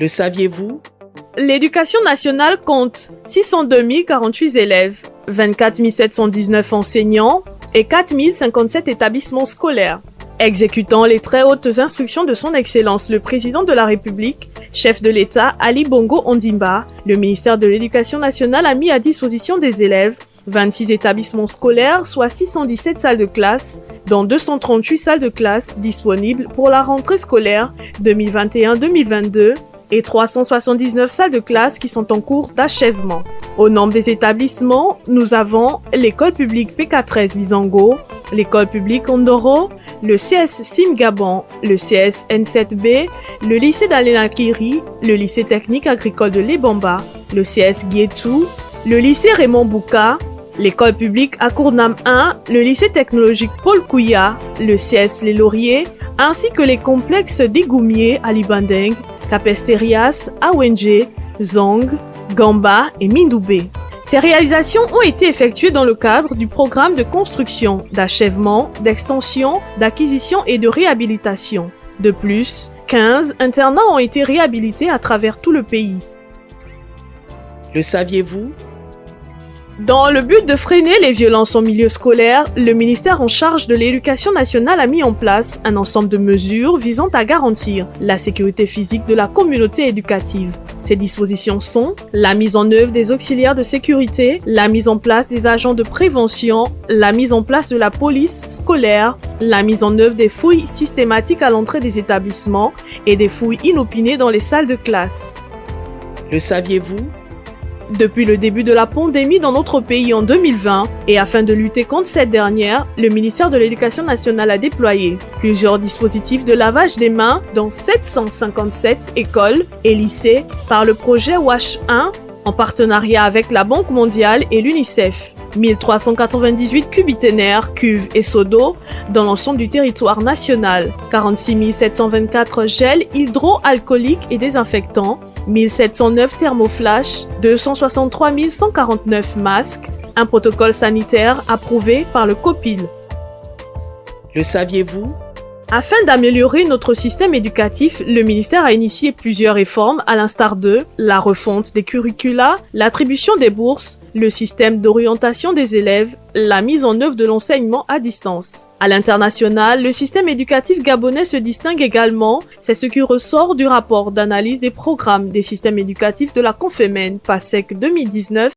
Le saviez-vous? L'éducation nationale compte 602 048 élèves, 24 719 enseignants et 4 057 établissements scolaires. Exécutant les très hautes instructions de son Excellence le Président de la République, chef de l'État Ali Bongo Ondimba, le ministère de l'Éducation nationale a mis à disposition des élèves 26 établissements scolaires, soit 617 salles de classe, dont 238 salles de classe disponibles pour la rentrée scolaire 2021-2022 et 379 salles de classe qui sont en cours d'achèvement. Au nombre des établissements, nous avons l'école publique PK13 Visango, l'école publique Ondoro, le CS Sim Gabon, le CS N7B, le lycée d'Alenakiri, le lycée technique agricole de Lebamba, le CS Gietsu, le lycée Raymond Bouka, l'école publique Akournam 1, le lycée technologique Paul Kouya, le CS Les Lauriers, ainsi que les complexes d'Igoumier à Libandeng, Capesterias, Awenje, Zong, Gamba et Mindoubé. Ces réalisations ont été effectuées dans le cadre du programme de construction, d'achèvement, d'extension, d'acquisition et de réhabilitation. De plus, 15 internats ont été réhabilités à travers tout le pays. Le saviez-vous? Dans le but de freiner les violences en milieu scolaire, le ministère en charge de l'Éducation nationale a mis en place un ensemble de mesures visant à garantir la sécurité physique de la communauté éducative. Ces dispositions sont la mise en œuvre des auxiliaires de sécurité, la mise en place des agents de prévention, la mise en place de la police scolaire, la mise en œuvre des fouilles systématiques à l'entrée des établissements et des fouilles inopinées dans les salles de classe. Le saviez-vous? Depuis le début de la pandémie dans notre pays en 2020, et afin de lutter contre cette dernière, le ministère de l'Éducation nationale a déployé plusieurs dispositifs de lavage des mains dans 757 écoles et lycées par le projet WASH 1 en partenariat avec la Banque mondiale et l'UNICEF. 1398 cubiténaires, cuves et seaux d'eau dans l'ensemble du territoire national, 46 724 gels hydroalcooliques et désinfectants, 1709 thermoflash, 263 149 masques, un protocole sanitaire approuvé par le COPIL. Le saviez-vous? Afin d'améliorer notre système éducatif, le ministère a initié plusieurs réformes à l'instar de la refonte des curricula, l'attribution des bourses, le système d'orientation des élèves, la mise en œuvre de l'enseignement à distance. À l'international, le système éducatif gabonais se distingue également, c'est ce qui ressort du rapport d'analyse des programmes des systèmes éducatifs de la Confémen PASEC 2019